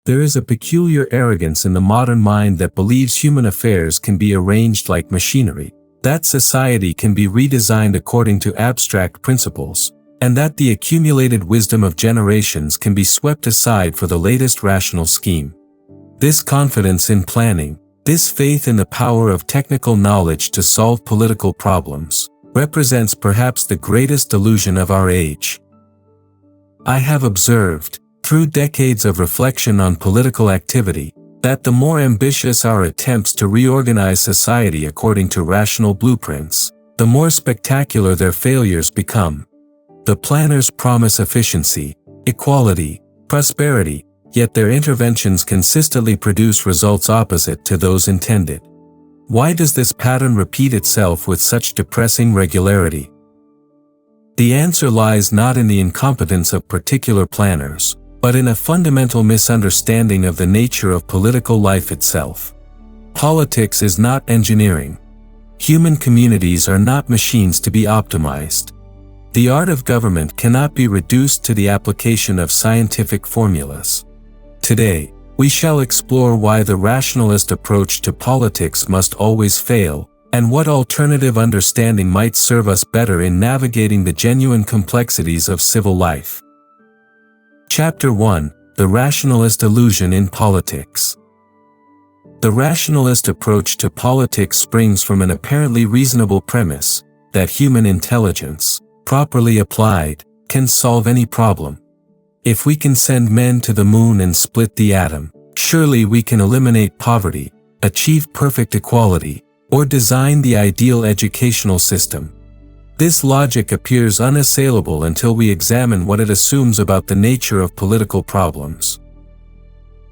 There is a peculiar arrogance in the modern mind that believes human affairs can be arranged like machinery, that society can be redesigned according to abstract principles, and that the accumulated wisdom of generations can be swept aside for the latest rational scheme. This confidence in planning, this faith in the power of technical knowledge to solve political problems, represents perhaps the greatest delusion of our age. I have observed, through decades of reflection on political activity, that the more ambitious our attempts to reorganize society according to rational blueprints, the more spectacular their failures become. The planners promise efficiency, equality, prosperity, yet their interventions consistently produce results opposite to those intended. Why does this pattern repeat itself with such depressing regularity? The answer lies not in the incompetence of particular planners, but in a fundamental misunderstanding of the nature of political life itself. Politics is not engineering. Human communities are not machines to be optimized. The art of government cannot be reduced to the application of scientific formulas. Today, we shall explore why the rationalist approach to politics must always fail, and what alternative understanding might serve us better in navigating the genuine complexities of civil life. Chapter 1: The Rationalist Illusion in Politics. The rationalist approach to politics springs from an apparently reasonable premise, that human intelligence, properly applied, can solve any problem. If we can send men to the moon and split the atom, surely we can eliminate poverty, achieve perfect equality, or design the ideal educational system. This logic appears unassailable until we examine what it assumes about the nature of political problems.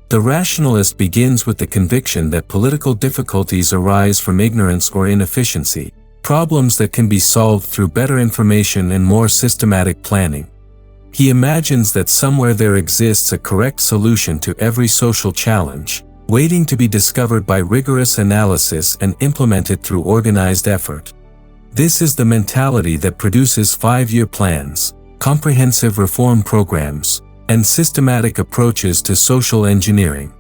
The rationalist begins with the conviction that political difficulties arise from ignorance or inefficiency, problems that can be solved through better information and more systematic planning. He imagines that somewhere there exists a correct solution to every social challenge, waiting to be discovered by rigorous analysis and implemented through organized effort. This is the mentality that produces 5-year plans, comprehensive reform programs, and systematic approaches to social engineering.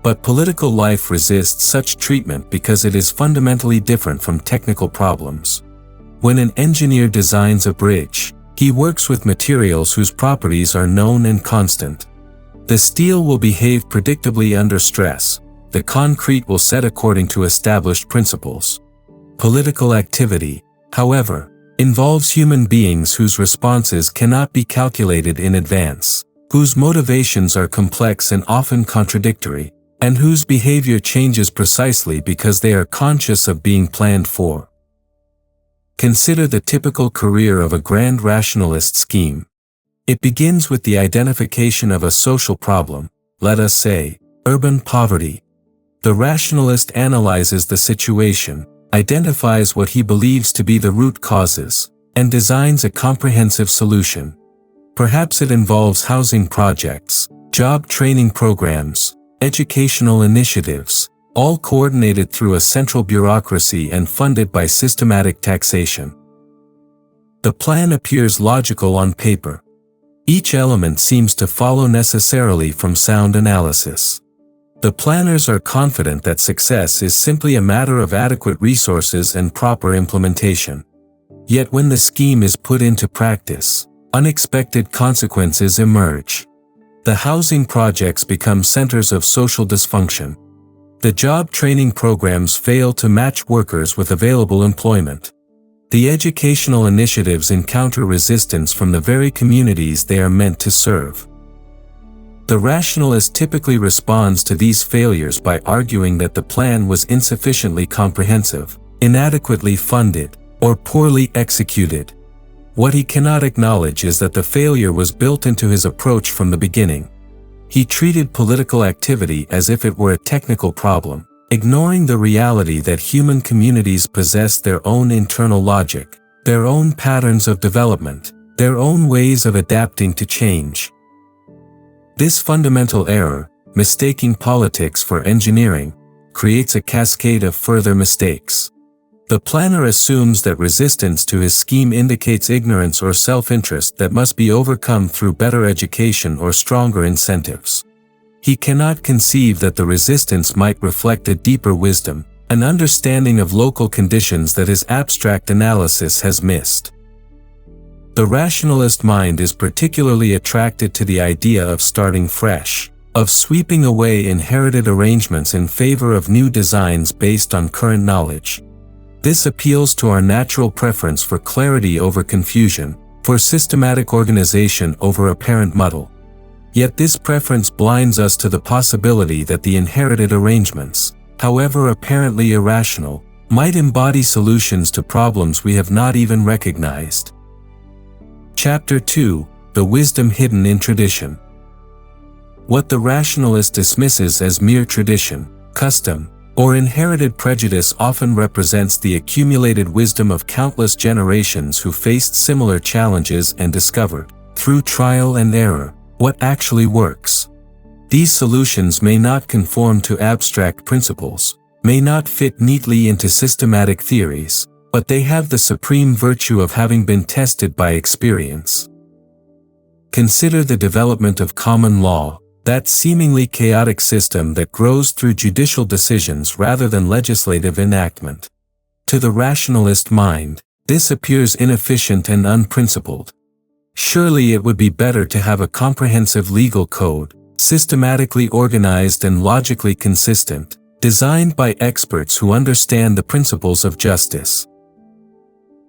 But political life resists such treatment because it is fundamentally different from technical problems. When an engineer designs a bridge, he works with materials whose properties are known and constant. The steel will behave predictably under stress. The concrete will set according to established principles. Political activity, however, involves human beings whose responses cannot be calculated in advance, whose motivations are complex and often contradictory, and whose behavior changes precisely because they are conscious of being planned for. Consider the typical career of a grand rationalist scheme. It begins with the identification of a social problem, let us say, urban poverty. The rationalist analyzes the situation, identifies what he believes to be the root causes, and designs a comprehensive solution. Perhaps it involves housing projects, job training programs, educational initiatives, all coordinated through a central bureaucracy and funded by systematic taxation. The plan appears logical on paper. Each element seems to follow necessarily from sound analysis. The planners are confident that success is simply a matter of adequate resources and proper implementation. Yet when the scheme is put into practice, unexpected consequences emerge. The housing projects become centers of social dysfunction. The job training programs fail to match workers with available employment. The educational initiatives encounter resistance from the very communities they are meant to serve. The rationalist typically responds to these failures by arguing that the plan was insufficiently comprehensive, inadequately funded, or poorly executed. What he cannot acknowledge is that the failure was built into his approach from the beginning. He treated political activity as if it were a technical problem, ignoring the reality that human communities possess their own internal logic, their own patterns of development, their own ways of adapting to change. This fundamental error, mistaking politics for engineering, creates a cascade of further mistakes. The planner assumes that resistance to his scheme indicates ignorance or self-interest that must be overcome through better education or stronger incentives. He cannot conceive that the resistance might reflect a deeper wisdom, an understanding of local conditions that his abstract analysis has missed. The rationalist mind is particularly attracted to the idea of starting fresh, of sweeping away inherited arrangements in favor of new designs based on current knowledge. This appeals to our natural preference for clarity over confusion, for systematic organization over apparent muddle. Yet this preference blinds us to the possibility that the inherited arrangements, however apparently irrational, might embody solutions to problems we have not even recognized. Chapter 2: The Wisdom Hidden in Tradition. What the rationalist dismisses as mere tradition, custom, or inherited prejudice often represents the accumulated wisdom of countless generations who faced similar challenges and discovered, through trial and error, what actually works. These solutions may not conform to abstract principles, may not fit neatly into systematic theories, but they have the supreme virtue of having been tested by experience. Consider the development of common law, that seemingly chaotic system that grows through judicial decisions rather than legislative enactment. To the rationalist mind, this appears inefficient and unprincipled. Surely it would be better to have a comprehensive legal code, systematically organized and logically consistent, designed by experts who understand the principles of justice.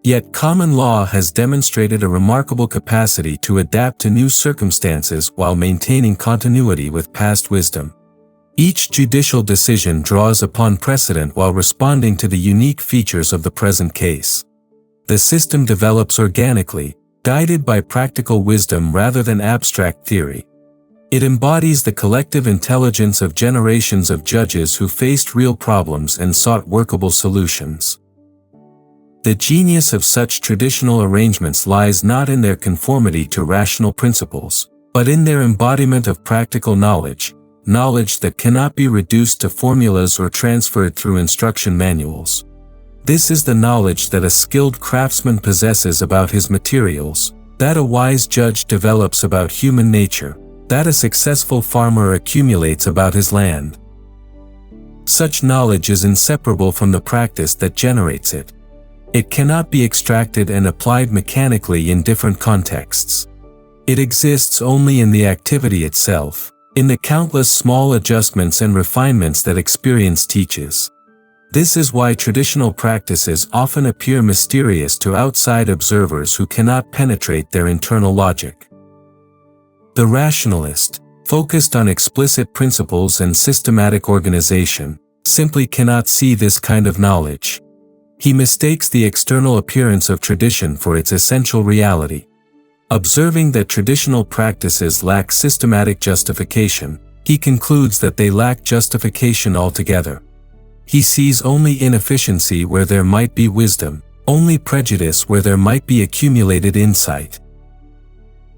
Yet common law has demonstrated a remarkable capacity to adapt to new circumstances while maintaining continuity with past wisdom. Each judicial decision draws upon precedent while responding to the unique features of the present case. The system develops organically, guided by practical wisdom rather than abstract theory. It embodies the collective intelligence of generations of judges who faced real problems and sought workable solutions. The genius of such traditional arrangements lies not in their conformity to rational principles, but in their embodiment of practical knowledge, knowledge that cannot be reduced to formulas or transferred through instruction manuals. This is the knowledge that a skilled craftsman possesses about his materials, that a wise judge develops about human nature, that a successful farmer accumulates about his land. Such knowledge is inseparable from the practice that generates it. It cannot be extracted and applied mechanically in different contexts. It exists only in the activity itself, in the countless small adjustments and refinements that experience teaches. This is why traditional practices often appear mysterious to outside observers who cannot penetrate their internal logic. The rationalist, focused on explicit principles and systematic organization, simply cannot see this kind of knowledge. He mistakes the external appearance of tradition for its essential reality. Observing that traditional practices lack systematic justification, he concludes that they lack justification altogether. He sees only inefficiency where there might be wisdom, only prejudice where there might be accumulated insight.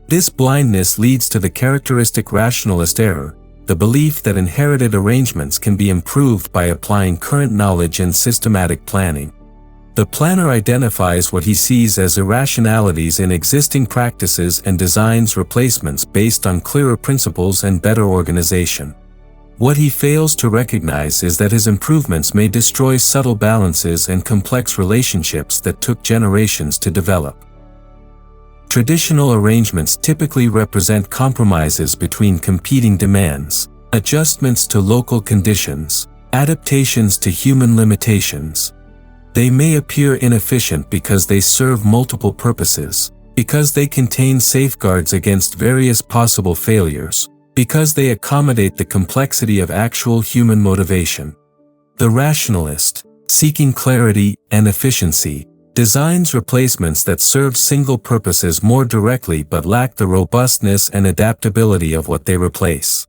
This blindness leads to the characteristic rationalist error, the belief that inherited arrangements can be improved by applying current knowledge and systematic planning. The planner identifies what he sees as irrationalities in existing practices and designs replacements based on clearer principles and better organization. What he fails to recognize is that his improvements may destroy subtle balances and complex relationships that took generations to develop. Traditional arrangements typically represent compromises between competing demands, adjustments to local conditions, adaptations to human limitations. They may appear inefficient because they serve multiple purposes, because they contain safeguards against various possible failures, because they accommodate the complexity of actual human motivation. The rationalist, seeking clarity and efficiency, designs replacements that serve single purposes more directly but lack the robustness and adaptability of what they replace.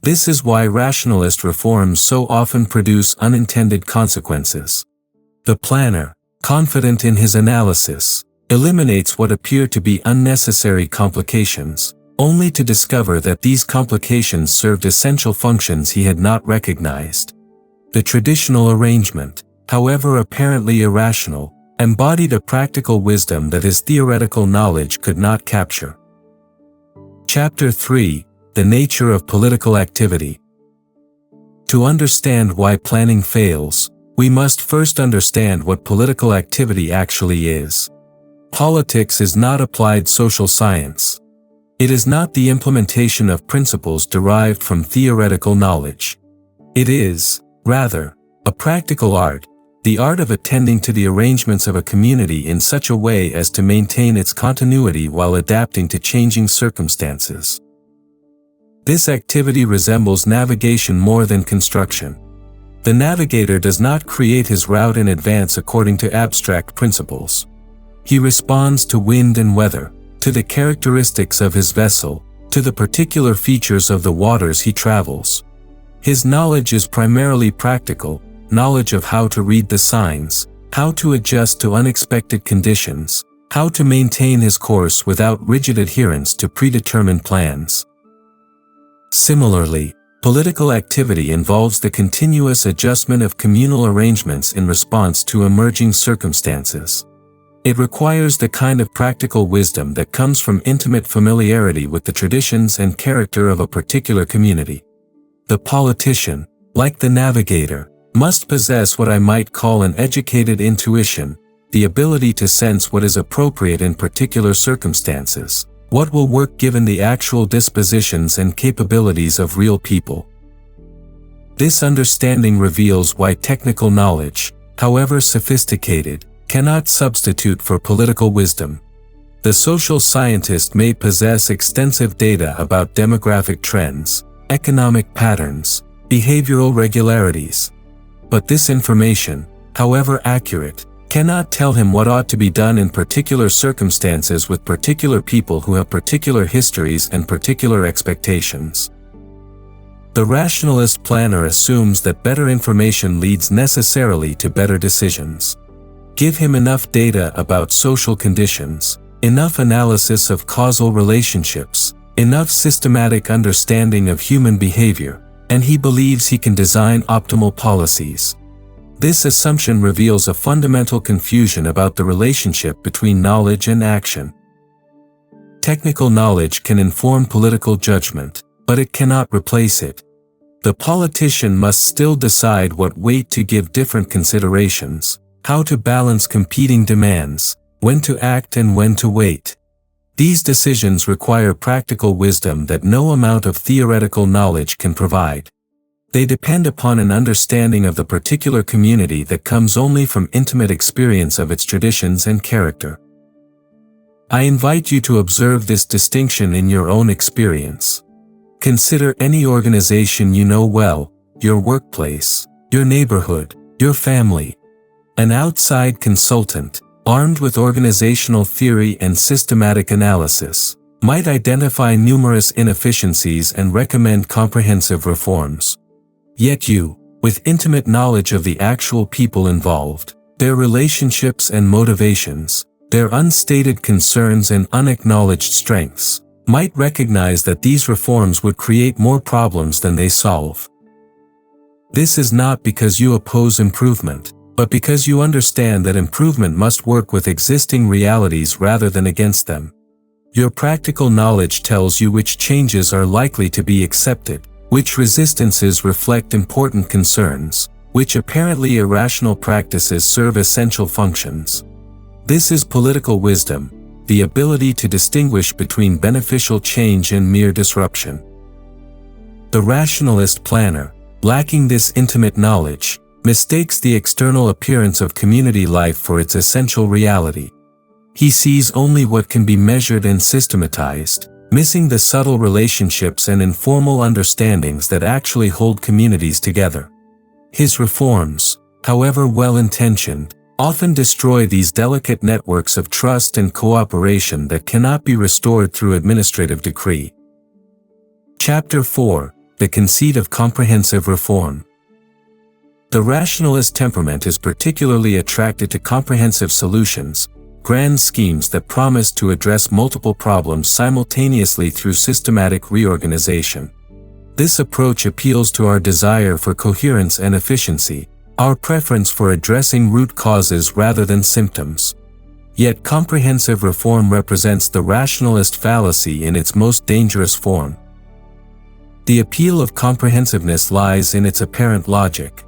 This is why rationalist reforms so often produce unintended consequences. The planner, confident in his analysis, eliminates what appear to be unnecessary complications, only to discover that these complications served essential functions he had not recognized. The traditional arrangement, however apparently irrational, embodied a practical wisdom that his theoretical knowledge could not capture. Chapter 3: The nature of political activity. To understand why planning fails, we must first understand what political activity actually is. Politics is not applied social science. It is not the implementation of principles derived from theoretical knowledge. It is, rather, a practical art, the art of attending to the arrangements of a community in such a way as to maintain its continuity while adapting to changing circumstances. This activity resembles navigation more than construction. The navigator does not create his route in advance according to abstract principles. He responds to wind and weather, to the characteristics of his vessel, to the particular features of the waters he travels. His knowledge is primarily practical, knowledge of how to read the signs, how to adjust to unexpected conditions, how to maintain his course without rigid adherence to predetermined plans. Similarly, political activity involves the continuous adjustment of communal arrangements in response to emerging circumstances. It requires the kind of practical wisdom that comes from intimate familiarity with the traditions and character of a particular community. The politician, like the navigator, must possess what I might call an educated intuition, the ability to sense what is appropriate in particular circumstances, what will work given the actual dispositions and capabilities of real people. This understanding reveals why technical knowledge, however sophisticated, cannot substitute for political wisdom. The social scientist may possess extensive data about demographic trends, economic patterns, behavioral regularities. But this information, however accurate, cannot tell him what ought to be done in particular circumstances with particular people who have particular histories and particular expectations. The rationalist planner assumes that better information leads necessarily to better decisions. Give him enough data about social conditions, enough analysis of causal relationships, enough systematic understanding of human behavior, and he believes he can design optimal policies. This assumption reveals a fundamental confusion about the relationship between knowledge and action. Technical knowledge can inform political judgment, but it cannot replace it. The politician must still decide what weight to give different considerations, how to balance competing demands, when to act and when to wait. These decisions require practical wisdom that no amount of theoretical knowledge can provide. They depend upon an understanding of the particular community that comes only from intimate experience of its traditions and character. I invite you to observe this distinction in your own experience. Consider any organization you know well, your workplace, your neighborhood, your family. An outside consultant, armed with organizational theory and systematic analysis, might identify numerous inefficiencies and recommend comprehensive reforms. Yet you, with intimate knowledge of the actual people involved, their relationships and motivations, their unstated concerns and unacknowledged strengths, might recognize that these reforms would create more problems than they solve. This is not because you oppose improvement, but because you understand that improvement must work with existing realities rather than against them. Your practical knowledge tells you which changes are likely to be accepted, which resistances reflect important concerns, which apparently irrational practices serve essential functions. This is political wisdom, the ability to distinguish between beneficial change and mere disruption. The rationalist planner, lacking this intimate knowledge, mistakes the external appearance of community life for its essential reality. He sees only what can be measured and systematized, missing the subtle relationships and informal understandings that actually hold communities together. His reforms, however well-intentioned, often destroy these delicate networks of trust and cooperation that cannot be restored through administrative decree. Chapter 4: The Conceit of Comprehensive Reform. The rationalist temperament is particularly attracted to comprehensive solutions, grand schemes that promise to address multiple problems simultaneously through systematic reorganization. This approach appeals to our desire for coherence and efficiency, our preference for addressing root causes rather than symptoms. Yet comprehensive reform represents the rationalist fallacy in its most dangerous form. The appeal of comprehensiveness lies in its apparent logic.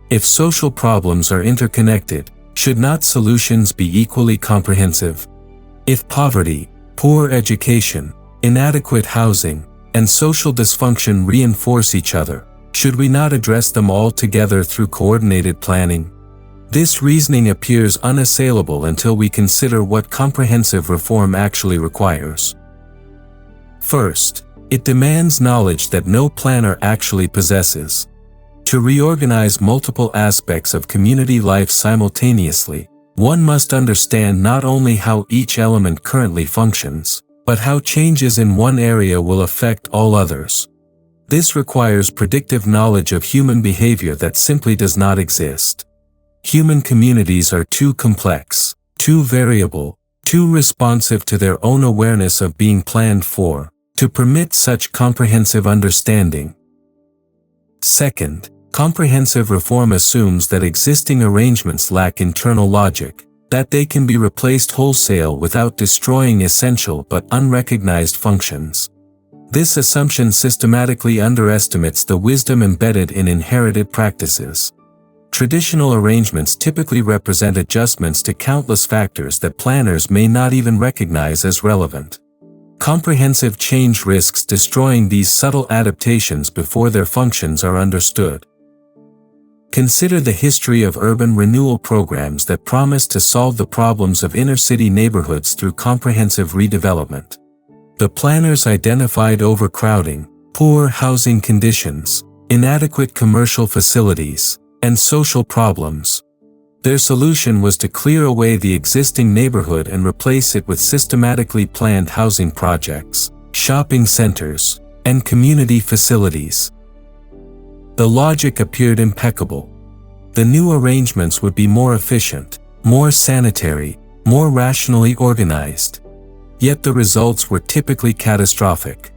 If social problems are interconnected, should not solutions be equally comprehensive? If poverty, poor education, inadequate housing, and social dysfunction reinforce each other, should we not address them all together through coordinated planning? This reasoning appears unassailable until we consider what comprehensive reform actually requires. First, it demands knowledge that no planner actually possesses. To reorganize multiple aspects of community life simultaneously, one must understand not only how each element currently functions, but how changes in one area will affect all others. This requires predictive knowledge of human behavior that simply does not exist. Human communities are too complex, too variable, too responsive to their own awareness of being planned for, to permit such comprehensive understanding. Second, comprehensive reform assumes that existing arrangements lack internal logic, that they can be replaced wholesale without destroying essential but unrecognized functions. This assumption systematically underestimates the wisdom embedded in inherited practices. Traditional arrangements typically represent adjustments to countless factors that planners may not even recognize as relevant. Comprehensive change risks destroying these subtle adaptations before their functions are understood. Consider the history of urban renewal programs that promise to solve the problems of inner-city neighborhoods through comprehensive redevelopment. The planners identified overcrowding, poor housing conditions, inadequate commercial facilities, and social problems. Their solution was to clear away the existing neighborhood and replace it with systematically planned housing projects, shopping centers, and community facilities. The logic appeared impeccable. The new arrangements would be more efficient, more sanitary, more rationally organized. Yet the results were typically catastrophic.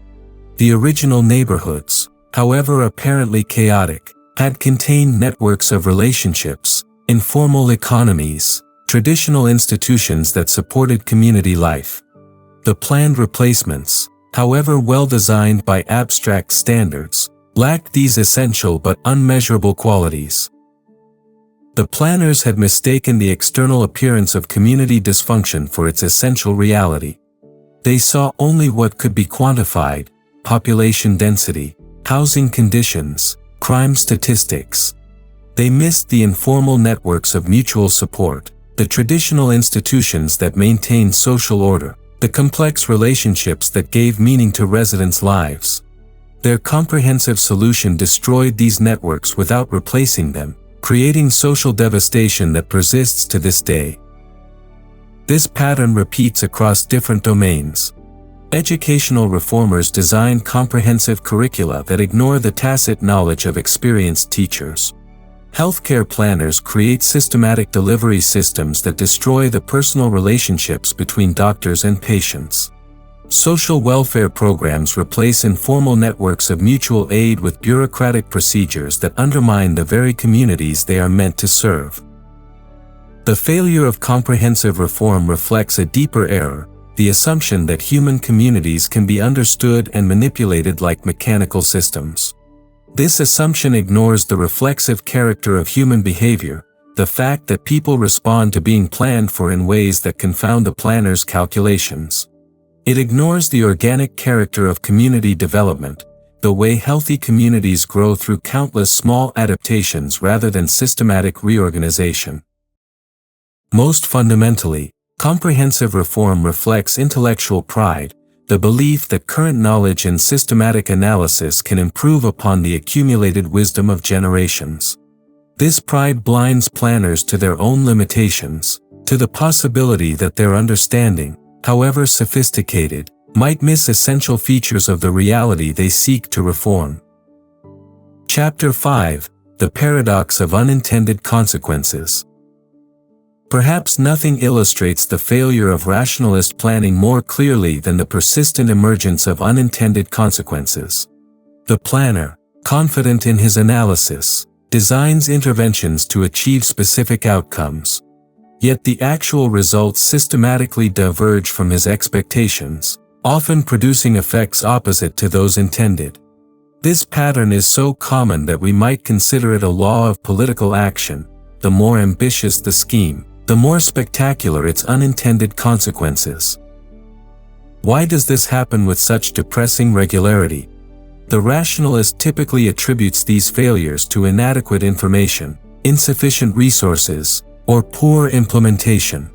The original neighborhoods, however apparently chaotic, had contained networks of relationships, informal economies, traditional institutions that supported community life. The planned replacements, however well designed by abstract standards, lacked these essential but unmeasurable qualities. The planners had mistaken the external appearance of community dysfunction for its essential reality. They saw only what could be quantified: population density, housing conditions, crime statistics. They missed the informal networks of mutual support, the traditional institutions that maintained social order, the complex relationships that gave meaning to residents' lives. Their comprehensive solution destroyed these networks without replacing them, creating social devastation that persists to this day. This pattern repeats across different domains. Educational reformers design comprehensive curricula that ignore the tacit knowledge of experienced teachers. Healthcare planners create systematic delivery systems that destroy the personal relationships between doctors and patients. Social welfare programs replace informal networks of mutual aid with bureaucratic procedures that undermine the very communities they are meant to serve. The failure of comprehensive reform reflects a deeper error: the assumption that human communities can be understood and manipulated like mechanical systems. This assumption ignores the reflexive character of human behavior, the fact that people respond to being planned for in ways that confound the planner's calculations. It ignores the organic character of community development, the way healthy communities grow through countless small adaptations rather than systematic reorganization. Most fundamentally, comprehensive reform reflects intellectual pride, the belief that current knowledge and systematic analysis can improve upon the accumulated wisdom of generations. This pride blinds planners to their own limitations, to the possibility that their understanding, however sophisticated, might miss essential features of the reality they seek to reform. Chapter 5: The Paradox of Unintended Consequences. Perhaps nothing illustrates the failure of rationalist planning more clearly than the persistent emergence of unintended consequences. The planner, confident in his analysis, designs interventions to achieve specific outcomes. Yet the actual results systematically diverge from his expectations, often producing effects opposite to those intended. This pattern is so common that we might consider it a law of political action. The more ambitious the scheme, the more spectacular its unintended consequences. Why does this happen with such depressing regularity? The rationalist typically attributes these failures to inadequate information, insufficient resources, or poor implementation.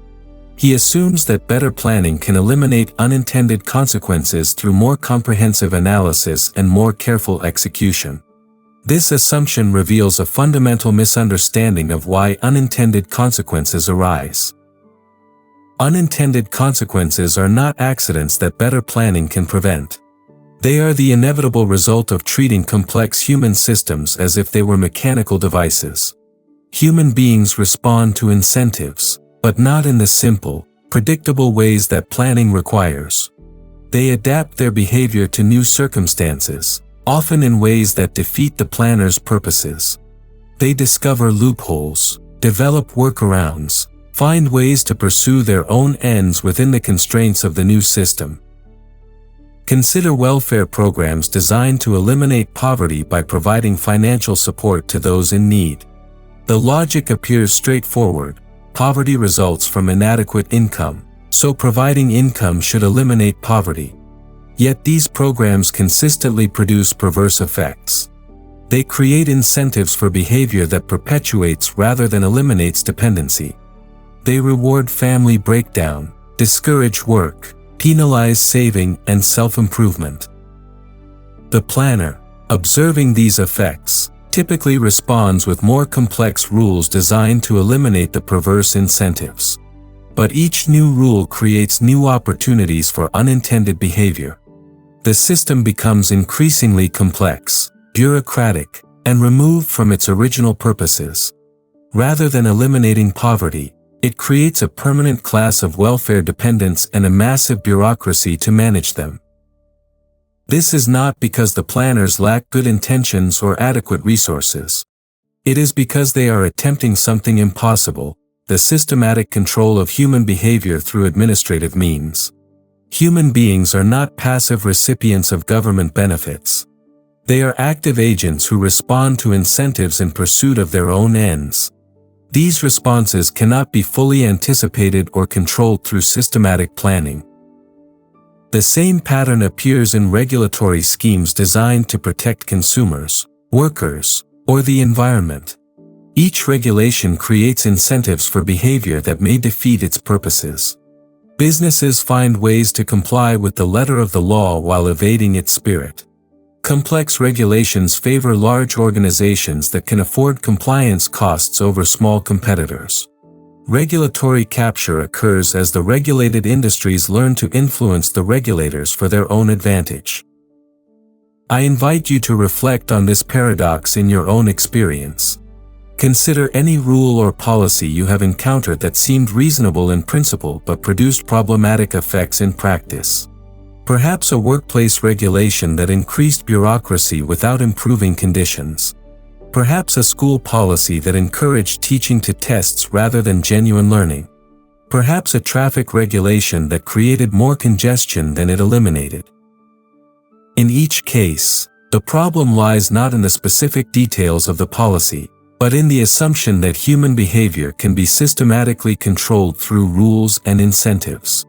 He assumes that better planning can eliminate unintended consequences through more comprehensive analysis and more careful execution. This assumption reveals a fundamental misunderstanding of why unintended consequences arise. Unintended consequences are not accidents that better planning can prevent. They are the inevitable result of treating complex human systems as if they were mechanical devices. Human beings respond to incentives, but not in the simple, predictable ways that planning requires. They adapt their behavior to new circumstances, often in ways that defeat the planner's purposes. They discover loopholes, develop workarounds, find ways to pursue their own ends within the constraints of the new system. Consider welfare programs designed to eliminate poverty by providing financial support to those in need. The logic appears straightforward. Poverty results from inadequate income, so providing income should eliminate poverty. Yet these programs consistently produce perverse effects. They create incentives for behavior that perpetuates rather than eliminates dependency. They reward family breakdown, discourage work, penalize saving and self-improvement. The planner, observing these effects, typically responds with more complex rules designed to eliminate the perverse incentives. But each new rule creates new opportunities for unintended behavior. The system becomes increasingly complex, bureaucratic, and removed from its original purposes. Rather than eliminating poverty, it creates a permanent class of welfare dependents and a massive bureaucracy to manage them. This is not because the planners lack good intentions or adequate resources. It is because they are attempting something impossible, the systematic control of human behavior through administrative means. Human beings are not passive recipients of government benefits. They are active agents who respond to incentives in pursuit of their own ends. These responses cannot be fully anticipated or controlled through systematic planning. The same pattern appears in regulatory schemes designed to protect consumers, workers, or the environment. Each regulation creates incentives for behavior that may defeat its purposes. Businesses find ways to comply with the letter of the law while evading its spirit. Complex regulations favor large organizations that can afford compliance costs over small competitors. Regulatory capture occurs as the regulated industries learn to influence the regulators for their own advantage. I invite you to reflect on this paradox in your own experience. Consider any rule or policy you have encountered that seemed reasonable in principle but produced problematic effects in practice. Perhaps a workplace regulation that increased bureaucracy without improving conditions. Perhaps a school policy that encouraged teaching to tests rather than genuine learning. Perhaps a traffic regulation that created more congestion than it eliminated. In each case, the problem lies not in the specific details of the policy, but in the assumption that human behavior can be systematically controlled through rules and incentives.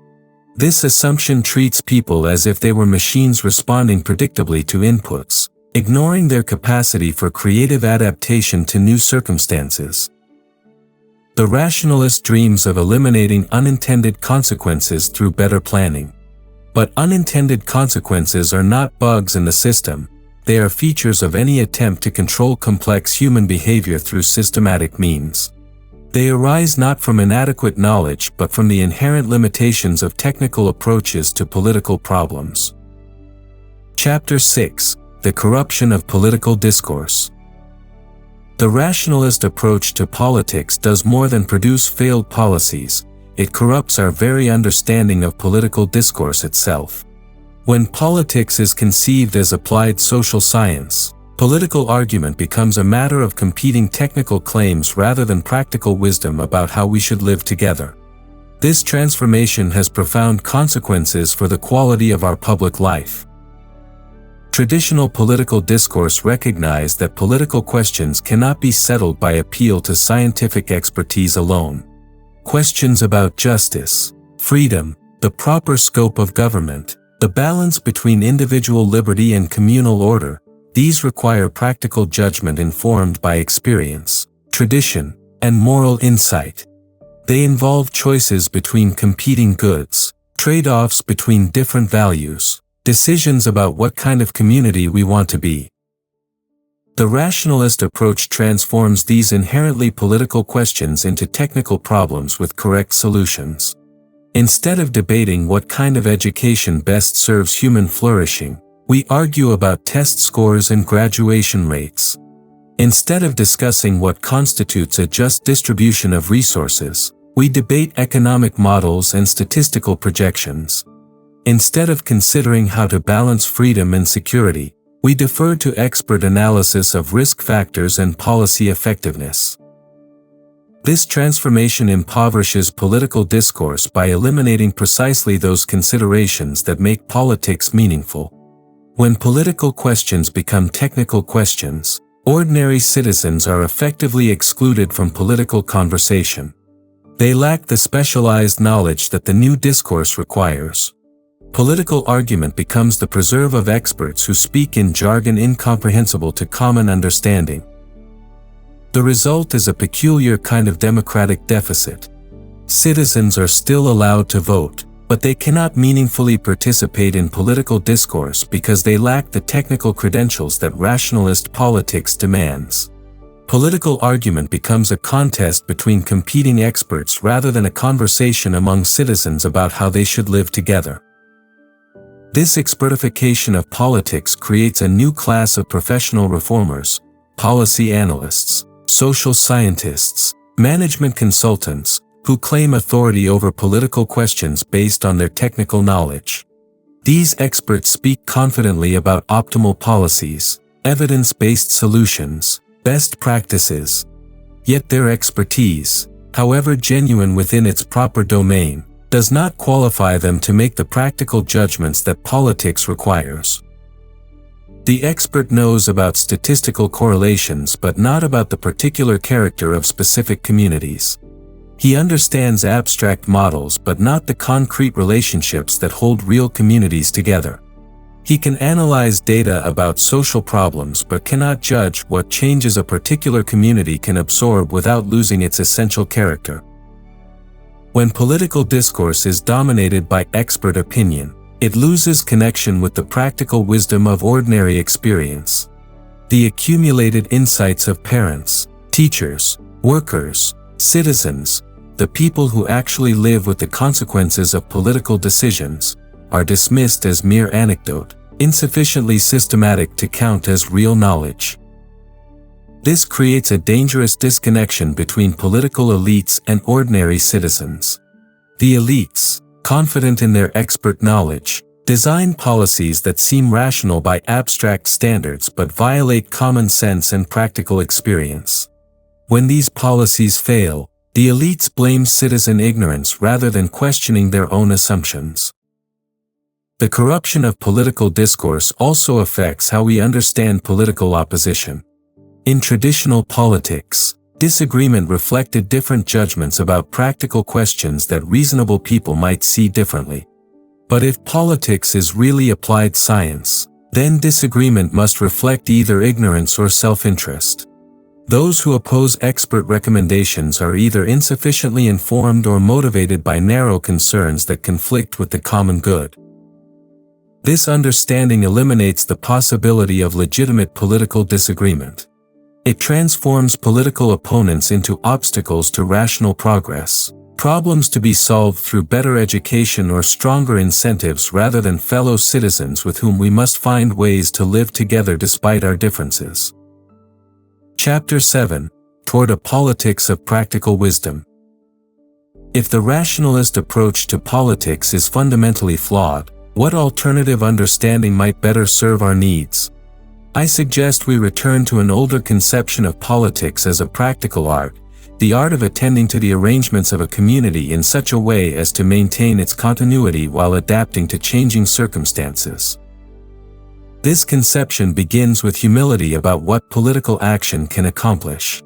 This assumption treats people as if they were machines responding predictably to inputs, ignoring their capacity for creative adaptation to new circumstances. The rationalist dreams of eliminating unintended consequences through better planning. But unintended consequences are not bugs in the system, they are features of any attempt to control complex human behavior through systematic means. They arise not from inadequate knowledge but from the inherent limitations of technical approaches to political problems. Chapter 6. The corruption of political discourse. The rationalist approach to politics does more than produce failed policies, it corrupts our very understanding of political discourse itself. When politics is conceived as applied social science, political argument becomes a matter of competing technical claims rather than practical wisdom about how we should live together. This transformation has profound consequences for the quality of our public life. Traditional political discourse recognized that political questions cannot be settled by appeal to scientific expertise alone. Questions about justice, freedom, the proper scope of government, the balance between individual liberty and communal order, these require practical judgment informed by experience, tradition, and moral insight. They involve choices between competing goods, trade-offs between different values, decisions about what kind of community we want to be. The rationalist approach transforms these inherently political questions into technical problems with correct solutions. Instead of debating what kind of education best serves human flourishing, we argue about test scores and graduation rates. Instead of discussing what constitutes a just distribution of resources, we debate economic models and statistical projections. Instead of considering how to balance freedom and security, we defer to expert analysis of risk factors and policy effectiveness. This transformation impoverishes political discourse by eliminating precisely those considerations that make politics meaningful. When political questions become technical questions, ordinary citizens are effectively excluded from political conversation. They lack the specialized knowledge that the new discourse requires. Political argument becomes the preserve of experts who speak in jargon incomprehensible to common understanding. The result is a peculiar kind of democratic deficit. Citizens are still allowed to vote, but they cannot meaningfully participate in political discourse because they lack the technical credentials that rationalist politics demands. Political argument becomes a contest between competing experts rather than a conversation among citizens about how they should live together. This expertification of politics creates a new class of professional reformers, policy analysts, social scientists, management consultants, who claim authority over political questions based on their technical knowledge. These experts speak confidently about optimal policies, evidence-based solutions, best practices. Yet their expertise, however genuine within its proper domain, does not qualify them to make the practical judgments that politics requires. The expert knows about statistical correlations but not about the particular character of specific communities. He understands abstract models but not the concrete relationships that hold real communities together. He can analyze data about social problems but cannot judge what changes a particular community can absorb without losing its essential character. When political discourse is dominated by expert opinion, it loses connection with the practical wisdom of ordinary experience. The accumulated insights of parents, teachers, workers, citizens, the people who actually live with the consequences of political decisions, are dismissed as mere anecdote, insufficiently systematic to count as real knowledge. This creates a dangerous disconnection between political elites and ordinary citizens. The elites, confident in their expert knowledge, design policies that seem rational by abstract standards but violate common sense and practical experience. When these policies fail, the elites blame citizen ignorance rather than questioning their own assumptions. The corruption of political discourse also affects how we understand political opposition. In traditional politics, disagreement reflected different judgments about practical questions that reasonable people might see differently. But if politics is really applied science, then disagreement must reflect either ignorance or self-interest. Those who oppose expert recommendations are either insufficiently informed or motivated by narrow concerns that conflict with the common good. This understanding eliminates the possibility of legitimate political disagreement. It transforms political opponents into obstacles to rational progress, problems to be solved through better education or stronger incentives rather than fellow citizens with whom we must find ways to live together despite our differences. Chapter 7. Toward a Politics of Practical Wisdom. If the rationalist approach to politics is fundamentally flawed, what alternative understanding might better serve our needs? I suggest we return to an older conception of politics as a practical art, the art of attending to the arrangements of a community in such a way as to maintain its continuity while adapting to changing circumstances. This conception begins with humility about what political action can accomplish.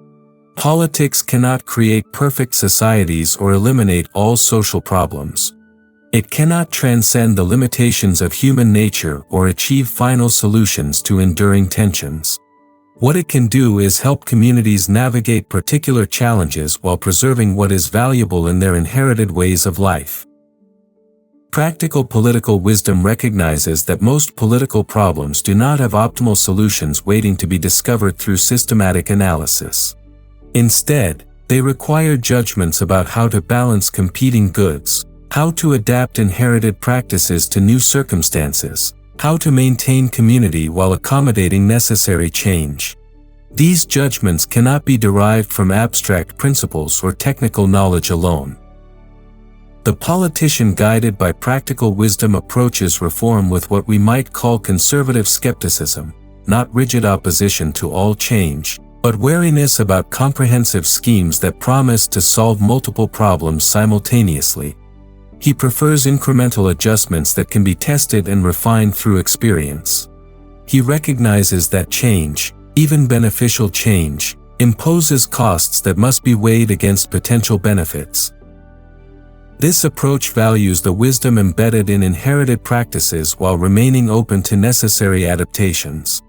Politics cannot create perfect societies or eliminate all social problems. It cannot transcend the limitations of human nature or achieve final solutions to enduring tensions. What it can do is help communities navigate particular challenges while preserving what is valuable in their inherited ways of life. Practical political wisdom recognizes that most political problems do not have optimal solutions waiting to be discovered through systematic analysis. Instead, they require judgments about how to balance competing goods, how to adapt inherited practices to new circumstances, how to maintain community while accommodating necessary change. These judgments cannot be derived from abstract principles or technical knowledge alone. The politician guided by practical wisdom approaches reform with what we might call conservative skepticism, not rigid opposition to all change, but wariness about comprehensive schemes that promise to solve multiple problems simultaneously. He prefers incremental adjustments that can be tested and refined through experience. He recognizes that change, even beneficial change, imposes costs that must be weighed against potential benefits. This approach values the wisdom embedded in inherited practices while remaining open to necessary adaptations.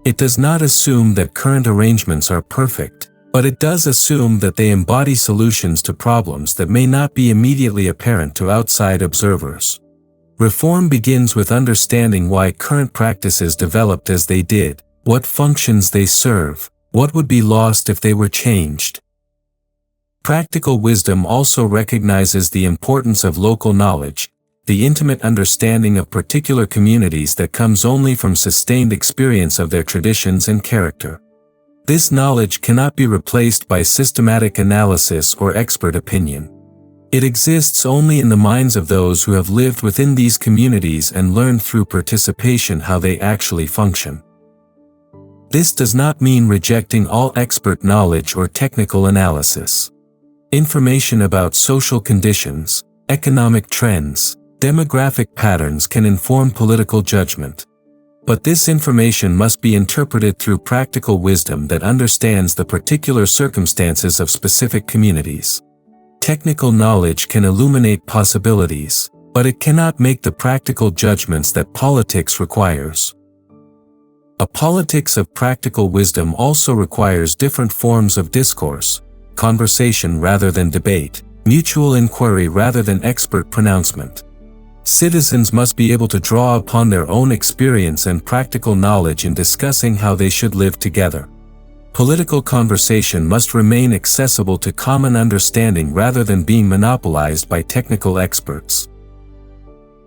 It does not assume that current arrangements are perfect, but it does assume that they embody solutions to problems that may not be immediately apparent to outside observers. Reform begins with understanding why current practices developed as they did, what functions they serve, what would be lost if they were changed. Practical wisdom also recognizes the importance of local knowledge, the intimate understanding of particular communities that comes only from sustained experience of their traditions and character. This knowledge cannot be replaced by systematic analysis or expert opinion. It exists only in the minds of those who have lived within these communities and learned through participation how they actually function. This does not mean rejecting all expert knowledge or technical analysis. Information about social conditions, economic trends, demographic patterns can inform political judgment. But this information must be interpreted through practical wisdom that understands the particular circumstances of specific communities. Technical knowledge can illuminate possibilities, but it cannot make the practical judgments that politics requires. A politics of practical wisdom also requires different forms of discourse, conversation rather than debate, mutual inquiry rather than expert pronouncement. Citizens must be able to draw upon their own experience and practical knowledge in discussing how they should live together. Political conversation must remain accessible to common understanding rather than being monopolized by technical experts.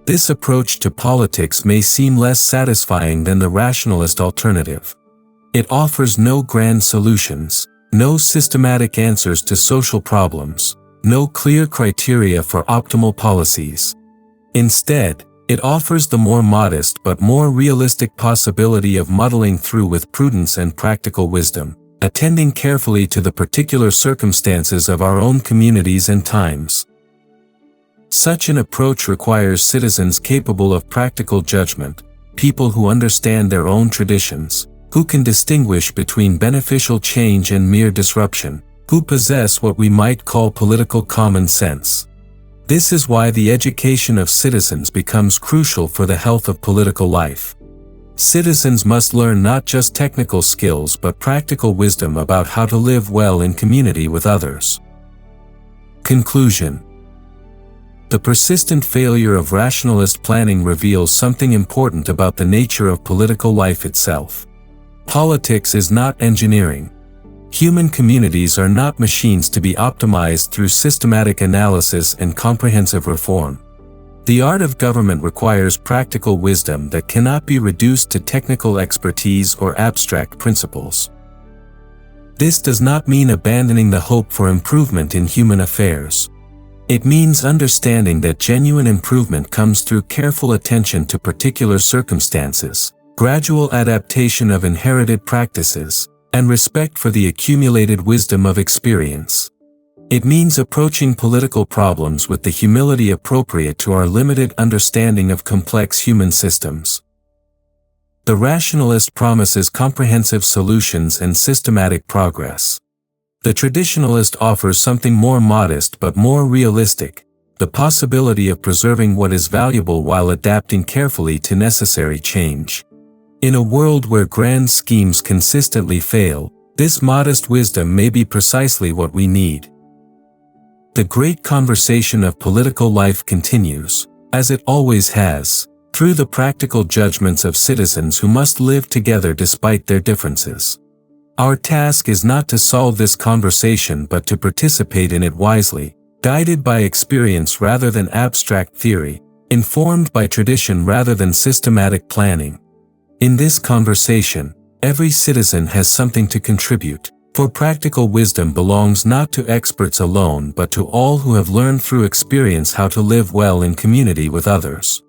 This approach to politics may seem less satisfying than the rationalist alternative. It offers no grand solutions, no systematic answers to social problems, no clear criteria for optimal policies. Instead, it offers the more modest but more realistic possibility of muddling through with prudence and practical wisdom, attending carefully to the particular circumstances of our own communities and times. Such an approach requires citizens capable of practical judgment, people who understand their own traditions, who can distinguish between beneficial change and mere disruption, who possess what we might call political common sense. This is why the education of citizens becomes crucial for the health of political life. Citizens must learn not just technical skills but practical wisdom about how to live well in community with others. Conclusion. The persistent failure of rationalist planning reveals something important about the nature of political life itself. Politics is not engineering. Human communities are not machines to be optimized through systematic analysis and comprehensive reform. The art of government requires practical wisdom that cannot be reduced to technical expertise or abstract principles. This does not mean abandoning the hope for improvement in human affairs. It means understanding that genuine improvement comes through careful attention to particular circumstances, gradual adaptation of inherited practices, and respect for the accumulated wisdom of experience. It means approaching political problems with the humility appropriate to our limited understanding of complex human systems. The rationalist promises comprehensive solutions and systematic progress. The traditionalist offers something more modest but more realistic, the possibility of preserving what is valuable while adapting carefully to necessary change. In a world where grand schemes consistently fail, this modest wisdom may be precisely what we need. The great conversation of political life continues, as it always has, through the practical judgments of citizens who must live together despite their differences. Our task is not to solve this conversation but to participate in it wisely, guided by experience rather than abstract theory, informed by tradition rather than systematic planning. In this conversation, every citizen has something to contribute, for practical wisdom belongs not to experts alone but to all who have learned through experience how to live well in community with others.